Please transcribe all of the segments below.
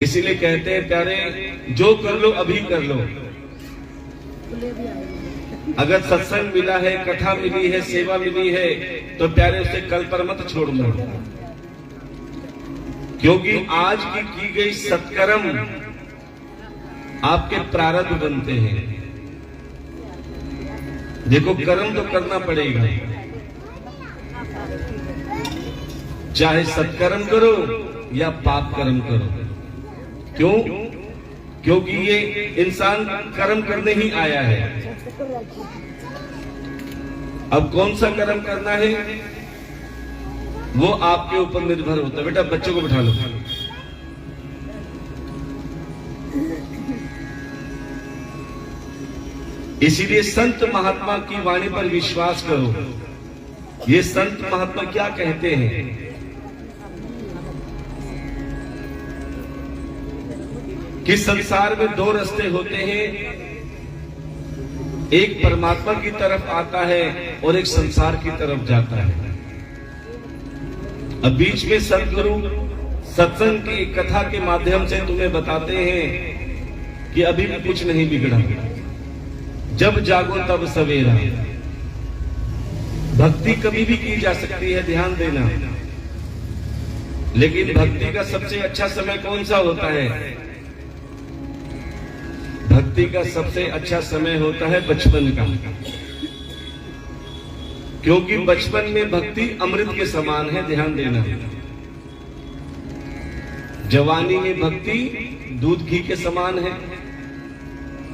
इसीलिए कहते हैं प्यारे, जो कर लो अभी कर लो। अगर सत्संग मिला है, कथा मिली है, सेवा मिली है, तो प्यारे उसे कल पर मत छोड़ना, क्योंकि आज की गई सत्कर्म आपके प्रारब्ध बनते हैं। देखो, कर्म तो करना पड़ेगा, चाहे सत्कर्म करो या पाप कर्म करो। क्यों? क्योंकि ये इंसान कर्म करने ही आया है। अब कौन सा कर्म करना है वो आपके ऊपर निर्भर होता है। बेटा, बच्चों को बिठा लो। इसीलिए संत महात्मा की वाणी पर विश्वास करो। ये संत महात्मा क्या कहते हैं कि संसार में दो रास्ते होते हैं, एक परमात्मा की तरफ आता है और एक संसार की तरफ जाता है। अब बीच में सदगुरु सत्संग की कथा के माध्यम से तुम्हें बताते हैं कि अभी भी कुछ नहीं बिगड़ा, जब जागो तब सवेरा। भक्ति कभी भी की जा सकती है, ध्यान देना, लेकिन भक्ति का सबसे अच्छा समय कौन सा होता है? भक्ति का सबसे अच्छा समय होता है बचपन का, क्योंकि बचपन में भक्ति अमृत के समान है, ध्यान देना। जवानी में भक्ति दूध घी के समान है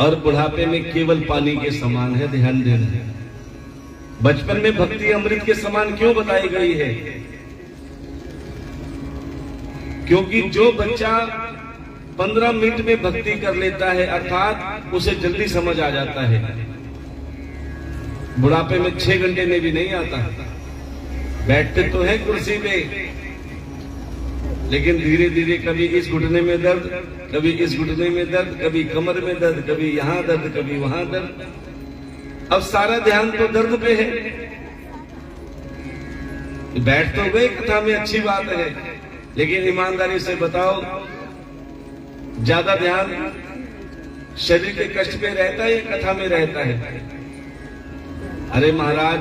और बुढ़ापे में केवल पानी के समान है, ध्यान देना। बचपन में भक्ति अमृत के समान क्यों बताई गई है? क्योंकि जो बच्चा 15 मिनट में भक्ति कर लेता है, अर्थात उसे जल्दी समझ आ जाता है, बुढ़ापे में 6 घंटे में भी नहीं आता। बैठते तो है कुर्सी पे, लेकिन धीरे धीरे कभी इस घुटने में दर्द, कभी इस घुटने में दर्द, कभी कमर में दर्द, कभी यहां दर्द, कभी वहां दर्द। अब सारा ध्यान तो दर्द पे है। बैठ तो गए, कथा में अच्छी बात है, लेकिन ईमानदारी से बताओ, ज्यादा ध्यान शरीर के कष्ट पे रहता है या कथा में रहता है? अरे महाराज,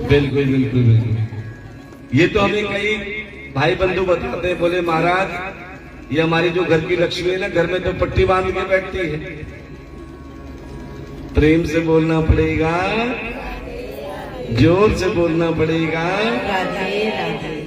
बिल्कुल बिल्कुल बिल्कुल। ये तो हमें कई भाई बंधु बताते हैं, बोले महाराज ये हमारी जो घर की लक्ष्मी है ना, घर में तो पट्टी बांध के बैठती है। प्रेम से बोलना पड़ेगा, जोर से बोलना पड़ेगा। राधे राधे।